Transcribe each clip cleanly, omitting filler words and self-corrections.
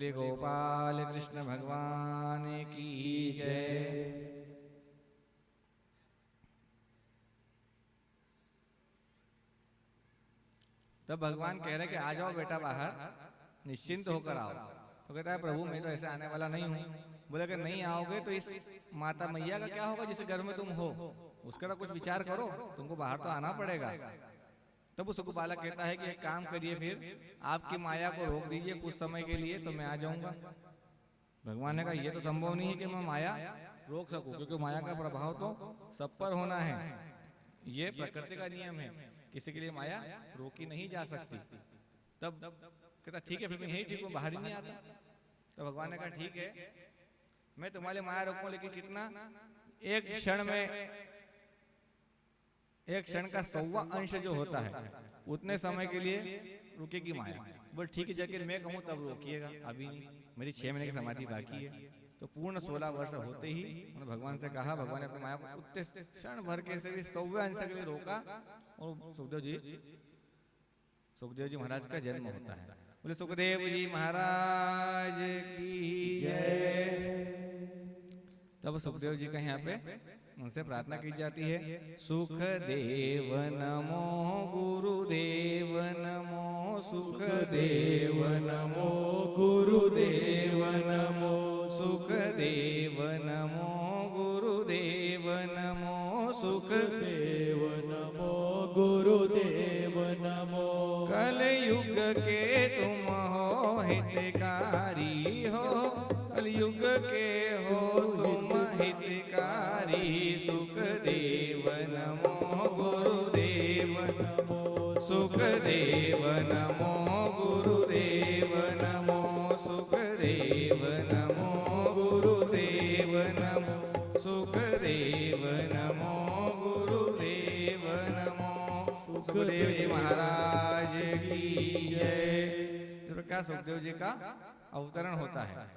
श्री गोपाल कृष्ण भगवान की जय। तब भगवान कह रहे कि आ जाओ बेटा बाहर, निश्चिंत होकर आओ। तो कहता है प्रभु मैं तो ऐसे आने वाला नहीं हूँ। बोले कि नहीं आओगे तो इस माता मैया का क्या होगा जिस घर में तुम हो, उसका तो कुछ विचार करो, तुमको बाहर तो आना पड़ेगा। तब उस बालक कहता है कि एक काम करिए, फिर आपकी माया को रोक दीजिए कुछ समय के लिए तो मैं आ जाऊंगा। भगवान ने कहा ये तो संभव नहीं है कि मैं माया रोक सकूं, क्योंकि माया का प्रभाव तो सब पर होना है, ये प्रकृति का नियम है, किसी के लिए माया रोकी नहीं जा सकती। तब कहता ठीक है फिर मैं यही ठीक हूँ, बाहर ही नहीं आता। तो भगवान ने कहा ठीक है मैं तुम्हारे माया रोकूं, लेकिन कितना, एक क्षण में, एक क्षण का 100वां अंश जो होता है उतने समय के लिए रुकेगी माया। बोल ठीक है जाके मैं कहूँ तब रोकिएगा, अभी नहीं, मेरी 6 महीने की समाधि बाकी है। तो पूर्ण 16 वर्ष होते ही उन्होंने भगवान से कहा, भगवान ने अपनी माया को उतने क्षण भर के से भी 100वें अंश के लिए रोका और सुखदेव जी महाराज का जन्म होता है। बोले सुखदेव जी महाराज की जय। तब सुखदेव जी का यहाँ पे उनसे प्रार्थना की जाती है, सुखदेव नमो गुरुदेव नमो, सुखदेव नमो गुरुदेव नमो, सुखदेव नमो गुरुदेव नमो, सुखदेव नमो गुरुदेव नमो। कलयुग के तुम हो हितकारी हो, कलयुग के हो तुम हितकारी, सुखदेव नमो गुरुदेव नमो, सुखदेव नमो गुरुदेव नमो, सुखदेव नमो गुरुदेव नमो, सुखदेव नमो गुरुदेव नमो। सुखदेव जी महाराज की जय। इस प्रकार सुखदेव जी का अवतरण होता है।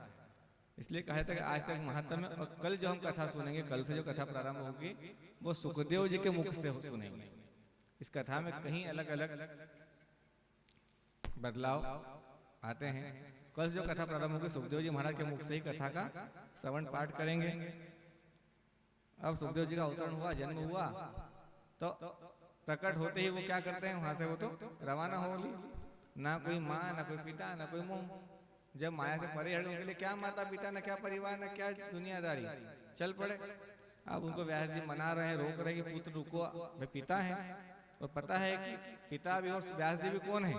इसलिए कहा था कि आज तक महात्मा में, और कल जो हम कथा सुनेंगे, कल से जो कथा प्रारंभ होगी वो सुखदेव जी के मुख से सुनेंगे। इस कथा में कहीं अलग अलग बदलाव आते हैं। कल से जो कथा प्रारंभ होगी सुखदेव जी महाराज के मुख से ही कथा का श्रवण पाठ करेंगे। अब सुखदेव जी का अवतरण हुआ, जन्म हुआ, तो प्रकट होते ही वो क्या करते हैं, वहां से वो तो रवाना हो ली। ना कोई माँ, ना कोई पिता, ना कोई मोह। जब माया से परे हट, उनके लिए क्या माता पिता, न क्या परिवार, न क्या दुनियादारी, चल पड़े। अब उनको व्यास जी मना रहे हैं, रोक रहे हैं कि पुत्र रुको, वे पिता हैं और पता है कि पिता भी और व्यास जी भी कौन है,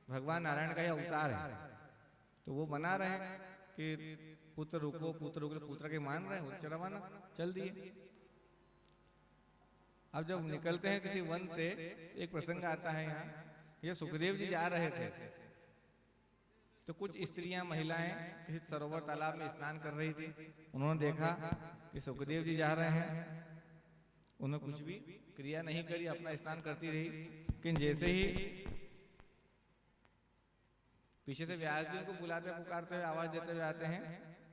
भगवान नारायण का ही अवतार है। तो वो मना रहे हैं कि पुत्र रुको, पुत्र रुको, पुत्र के मान रहे हैं, उससे रवाना चल दिए। अब जब निकलते हैं किसी वन से, एक प्रसंग आता है यहाँ, ये सुखदेव जी जा रहे थे तो कुछ स्त्रियां महिलाएं किसी सरोवर तालाब में स्नान कर रही थी। उन्होंने देखा कि सुखदेव जी जा रहे हैं, उन्होंने कुछ भी क्रिया नहीं करी, अपना स्नान करती रही। लेकिन जैसे ही पीछे से व्यास जी को बुलाते पुकारते हुए आवाज देते हुए आते हैं,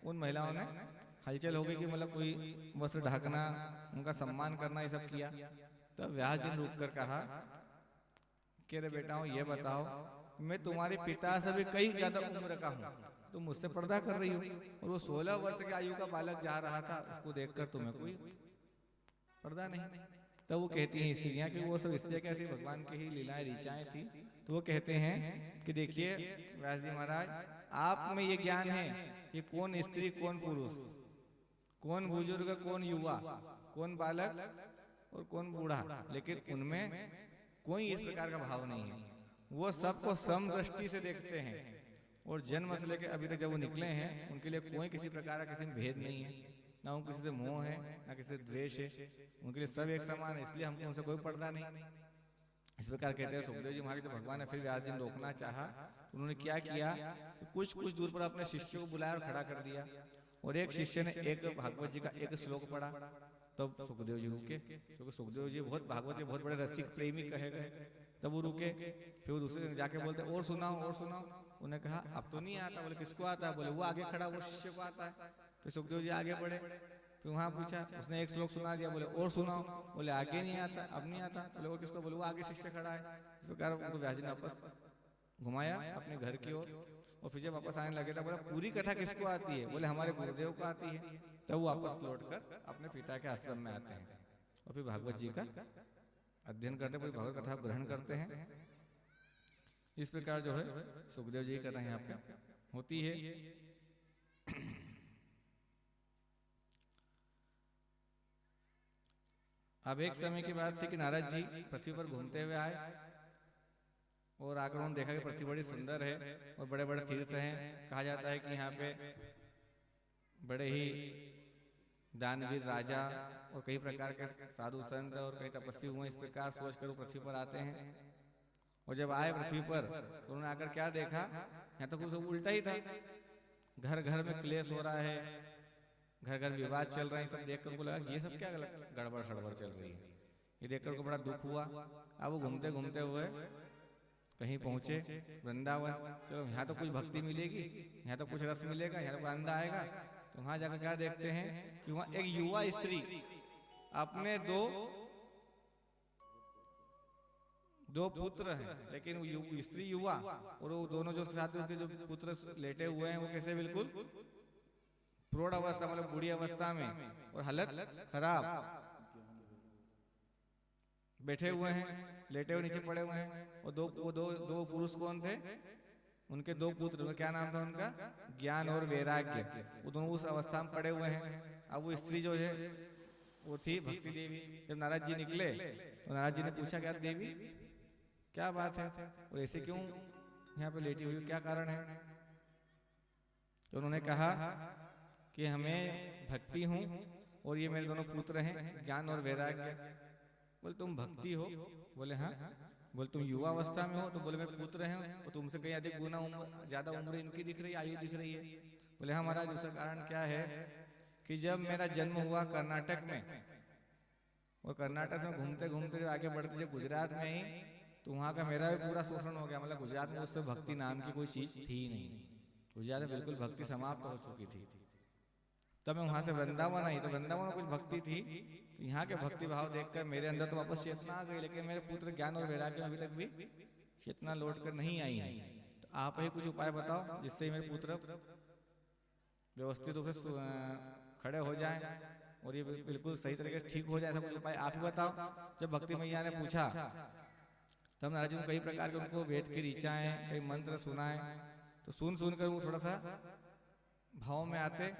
उन महिलाओं ने हलचल हो गई कि मतलब कोई वस्त्र ढकना, उनका सम्मान करना, ये सब किया। तब व्यास जी ने रुक कर कहा कि अरे बेटाओ ये बताओ, मैं तुम्हारे पिता से भी कई ज्यादा उम्र का हूँ, तुम मुझसे पर्दा कर रही हो, और वो 16 वर्ष की आयु का बालक जा रहा था, उसको देखकर तुम्हें कोई पर्दा नहीं। तब वो कहती हैं स्त्रियां कि वो सब स्त्रियां क्या थी, भगवान की ही लीलाएं ऋचाएं थी। तो वो कहते हैं कि देखिए व्यास जी महाराज, आप में ये ज्ञान है कि कौन स्त्री, कौन पुरुष, कौन बुजुर्ग, कौन युवा, कौन बालक और कौन बूढ़ा, लेकिन उनमें कोई इस प्रकार का भाव नहीं है। वो सबको समदृष्टि से देखते हैं, और जन्म से लेकर अभी तक जब वो निकले हैं उनके लिए कोई किसी प्रकार का किसी में भेद नहीं है, ना उनको किसी से मोह है, ना किसी से द्वेष है, उनके लिए सब एक समान है। इसलिए हमको उनसे कोई पर्दा नहीं। इस प्रकार कहते हैं सुखदेव जी महाराज। तो भगवान ने फिर व्यास जी ने रोकना चाहा, तो उन्होंने क्या किया, कुछ कुछ दूर पर अपने शिष्यों को बुलाया और खड़ा कर दिया, और एक शिष्य ने एक भागवत जी का एक श्लोक पढ़ा। तब सुखदेव जी रुके, क्योंकि सुखदेव जी बहुत भागवत के बहुत बड़े रसिक प्रेमी कहे गए। तब वो रुके, फिर वो दूसरे जाके बोलते और सुनाओ और सुनाओ। उन्हें कहा अब तो नहीं आता। बोले किसको आता है? बोले वो आगे खड़ा वो शिष्य को आता है। फिर सुखदेव जी आगे बढ़े, फिर वहां पूछा, उसने एक श्लोक सुना दिया। बोले और सुनाओ। बोले आगे नहीं आता, अब नहीं आता। बोले वो किसको? बोले वो आगे शिष्य खड़ा है। इस प्रकार उनको व्यास जी ने वापस घुमाया अपने घर की ओर, और फिर जब वापस आने लगे तो बोला पूरी कथा किसको आती है? बोले हमारे गुरुदेव को आती है। तब वो वापस लौटकर अपने पिता के आश्रम में आते हैं और फिर भागवत जी का अध्ययन करते, पूरी भगवत कथा ग्रहण करते हैं। इस प्रकार जो है सुखदेव जी की कथा यहाँ पे होती है। अब एक समय की बात थी कि नारद जी पृथ्वी पर घूमते हुए आए और आकर उन्होंने देखा कि पृथ्वी बड़ी सुंदर है और बड़े बड़े तीर्थ हैं। कहा जाता है कि यहाँ पे बड़े ही दानवीर राजा और कई प्रकार के साधु संत और कई तपस्वी हुए। इस प्रकार सोचकर वो पृथ्वी पर आते हैं और जब आए पृथ्वी पर तो उन्होंने आकर क्या देखा, यहाँ तो कुछ उल्टा ही था। घर घर में क्लेश हो रहा है, घर घर विवाद चल रहे हैं। सब देखकर उनको लगा ये सब क्या गड़बड़ सड़बड़ चल रही है। ये देखकर उनको बड़ा दुख हुआ। अब वो घूमते घूमते हुए कहीं पहुंचे वृंदावन। चलो यहाँ तो कुछ भक्ति मिलेगी, यहाँ तो कुछ रस मिलेगा, यहाँ तो आनंद आएगा। तो वहां जाकर क्या देखते हैं कि वहां एक युवा स्त्री अपने दो पुत्र हैं, लेकिन वो स्त्री युवा और वो दोनों जो साथ उसके जो पुत्र लेटे हुए हैं वो कैसे बिल्कुल प्रौढ़ अवस्था, मतलब बूढ़ी अवस्था में और हालत खराब बैठे हुए हैं, लेटे हुए नीचे पड़े हुए हैं। और दो पुरुष कौन थे? उनके दो पुत्र, क्या नाम था उनका? ज्ञान और वैराग्य। वो दोनों उस अवस्था में पड़े हुए हैं। अब वो स्त्री जो है वो थी भक्ति देवी। जब नारद जी निकले तो नारद जी ने पूछा क्या देवी क्या बात है और ऐसे क्यों यहाँ पे लेटी हुई, क्या कारण है? तो उन्होंने कहा कि हमें भक्ति हूँ और ये मेरे दोनों पुत्र हैं ज्ञान और वैराग्य। बोले तुम भक्ति हो? बोले हाँ। बोले तुम युवा अवस्था में हो? तो बोले मेरे पुत्र हैं और तुमसे कहीं अधिक गुना ज्यादा उम्र इनकी दिख रही है, आयु दिख रही है। बोले हाँ महाराज, उसका कारण क्या है कि जब मेरा जन्म हुआ कर्नाटक में और कर्नाटक से घूमते घूमते जब आगे बढ़ते जब गुजरात में ही, तो वहाँ का मेरा भी पूरा शोषण हो गया। मतलब गुजरात में उससे भक्ति नाम की कोई चीज थी नहीं, गुजरात में बिल्कुल भक्ति समाप्त हो चुकी थी। तब मैं वहां से वृंदावन आई तो वृंदावन में कुछ भक्ति थी। यहाँ के भक्ति भाव देखकर मेरे अंदर तो वापस चेतना आ गई, लेकिन मेरे पुत्र ज्ञान और वैराग्य अभी तक भी चेतना लौट कर नहीं आई है। तो आप ही कुछ उपाय बताओ जिससे मेरे पुत्र व्यवस्थित रूप से खड़े हो जाएं और ये बिल्कुल सही तरीके से ठीक हो जाए। ऐसा कुछ उपाय आप ही बताओ। जब भक्ति मैया ने पूछा तब नारद जी ने कई प्रकार के उनको वेद की ऋचाएं, कई मंत्र सुनाए। तो सुन कर वो थोड़ा सा भाव में आते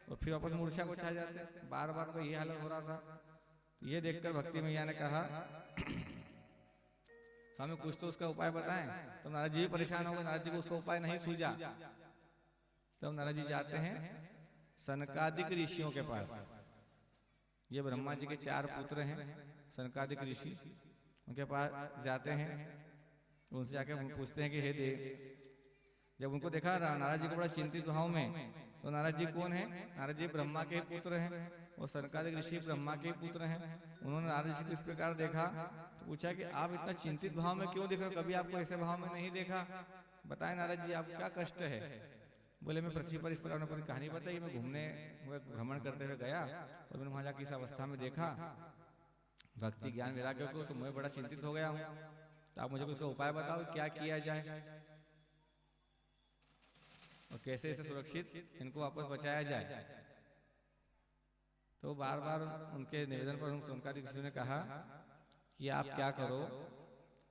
और फिर वापस मूर्छा को छा जाते। बार बार को ये हालत हो रहा था। ये देखकर भक्ति मैया ने कहा स्वामी कुछ तो उसका उपाय बताएं। तो नारद जी भी परेशान हो गए, नारद जी को उसका उपाय नहीं सूझा। तब नारद जी जाते हैं सनकादिक ऋषियों के पास। ये ब्रह्मा जी के 4 पुत्र हैं सनकादिक ऋषि, उनके पास जाते हैं। उनसे जाके पूछते हैं कि हे देव, जब उनको देखा नारद जी को बड़ा चिंतित भाव में, तो नारद जी कौन है? नारद जी ब्रह्मा के पुत्र हैं और सनकादिक ऋषि ब्रह्मा के पुत्र हैं। उन्होंने नारद जी को इस प्रकार देखा तो पूछा कि आप इतना चिंतित भाव में क्यों दिख रहे हो? कभी आपको ऐसे भाव में नहीं देखा। बताएं नारद जी आपको क्या कष्ट है? बोले मैं पृथ्वी पर इस प्रकार अपनी कहानी बताई। मैं घूमने हुए भ्रमण करते हुए गया और मैंने वहां जाकर इस अवस्था में देखा भक्ति ज्ञान वैराग्य को, तो मैं बड़ा चिंतित हो गया हूँ। तो आप मुझे कुछ उपाय बताओ क्या किया जाए और कैसे इसे सुरक्षित इनको वापस बचाया जाए। तो बार बार उनके निवेदन पर सनकादिक ऋषियों ने कहा कि आप क्या करो,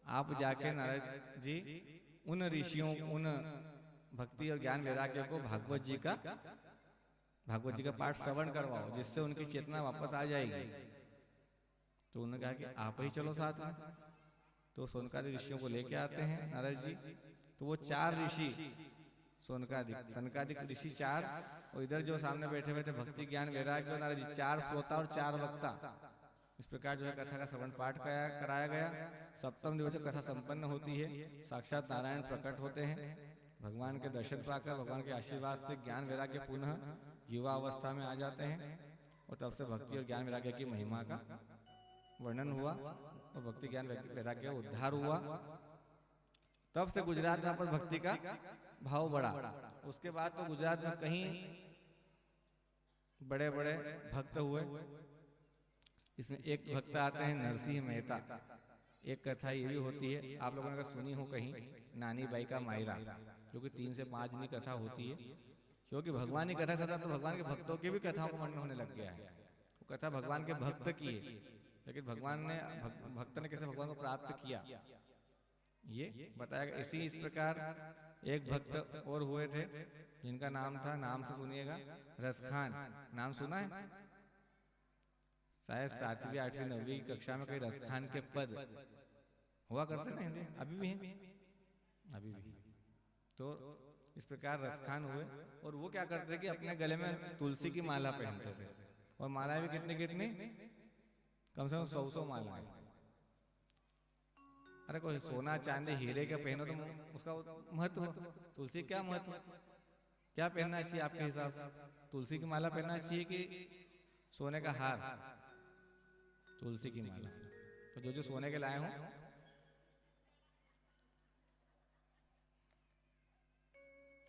आप जाके नारद जी उन ऋषियों, उन भक्ति और ज्ञान वैराग्य को भागवत जी का पाठ श्रवण करवाओ, जिससे उनकी चेतना वापस आ जाएगी। तो उन्होंने कहा कि आप ही चलो साथ में। तो सनकादिक ऋषियों को लेके आते हैं नारद जी। तो वो 4 ऋषि सनकादिक ऋषि 4 और इधर जो सामने बैठे हुए थे भक्ति ज्ञान वैराग्य और नारद जी, 4 श्रोता और 4 वक्ता। इस प्रकार जो है कथा का श्रवण पाठ कराया गया। सप्तम दिवस कथा संपन्न होती है। साक्षात नारायण प्रकट होते हैं। भगवान के दर्शन पाकर भगवान के आशीर्वाद से ज्ञान वैराग्य पुनः युवा अवस्था में आ जाते हैं और तब से भक्ति और ज्ञान वैराग्य की महिमा का वर्णन हुआ और भक्ति ज्ञान वैराग्य उद्धार हुआ। तब से गुजरात में पर भक्ति का भाव बढ़ा। उसके बाद तो गुजरात में कहीं बड़े बड़े भक्त हुए। इसमें एक भक्त आते हैं नरसिंह मेहता। एक कथा ये भी होती है, आप लोगों ने अगर सुनी हो कहीं, नानी बाई का मायरा। क्योंकि 3 से 5 दिन की कथा होती है, क्योंकि भगवान की कथा सदा, तो भगवान के भक्तों की भी कथाओं का वर्णन होने लग गया है। वो कथा भगवान के भक्त की है, लेकिन भगवान ने भक्त ने कैसे भगवान को प्राप्त किया ये बताया गया। इस प्रकार एक भक्त और हुए थे जिनका नाम था, नाम से सुनिएगा, रसखान। नाम सुना है? शायद 7वीं 8वीं 9वीं कक्षा में कई रसखान के पद हुआ करते ना हिंदी, अभी भी हैं, अभी भी। तो इस प्रकार रसखान हुए, और वो क्या करते थे कि अपने गले में तुलसी की माला पहनते थे, और मालाएं भी कितनी कितनी, कम से कम 100 मालाएं। अरे कोई सोना चांदी हीरे का पहनो तो उसका महत्व, तुलसी क्या महत्व, क्या पहनना चाहिए आपके हिसाब से? तुलसी की माला पहनना चाहिए कि सोने का हार? तुलसी की माला। तो जो जो सोने के लाए हों,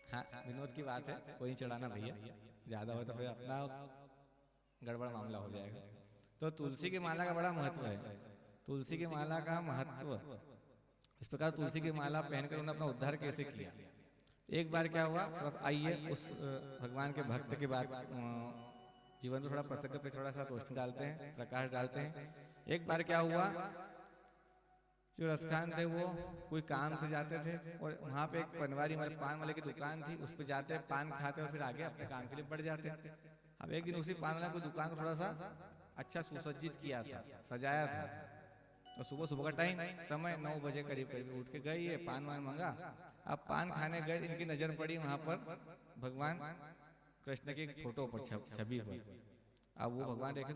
हाँ विनोद की बात है, कोई नहीं चढ़ाना भैया, ज्यादा हो तो फिर अपना गड़बड़ मामला हो जाएगा। तो तुलसी की माला का बड़ा महत्व है। तुलसी की माला का महत्व इस प्रकार, तुलसी की माला पहनकर उन्होंने अपना उद्धार कैसे किया। एक बार क्या हुआ, थोड़ा सा आइए उस भगवान के भक्त के बाद जीवन में थोड़ा प्रसंग पे थोड़ा सा रोशनी डालते हैं, प्रकाश डालते हैं। एक बार क्या हुआ, जो रसखान थे वो कोई काम से जाते थे, और वहाँ पे एक पनवारी मतलब पान वाले की दुकान थी, उस पर जाते पान खाते और फिर आगे अपने काम के लिए बढ़ जाते। अब एक दिन उसी पान वाले की दुकान को थोड़ा सा अच्छा सुसज्जित किया था, सजाया था, और सुबह सुबह का टाइम समय 9 बजे करीब करीब उठ के गए, ये पान वान मंगा। अब पान खाने गए, इनकी नजर पड़ी वहाँ पर भगवान कृष्ण की फोटो पर, छवि पर। अब वो भगवान देखे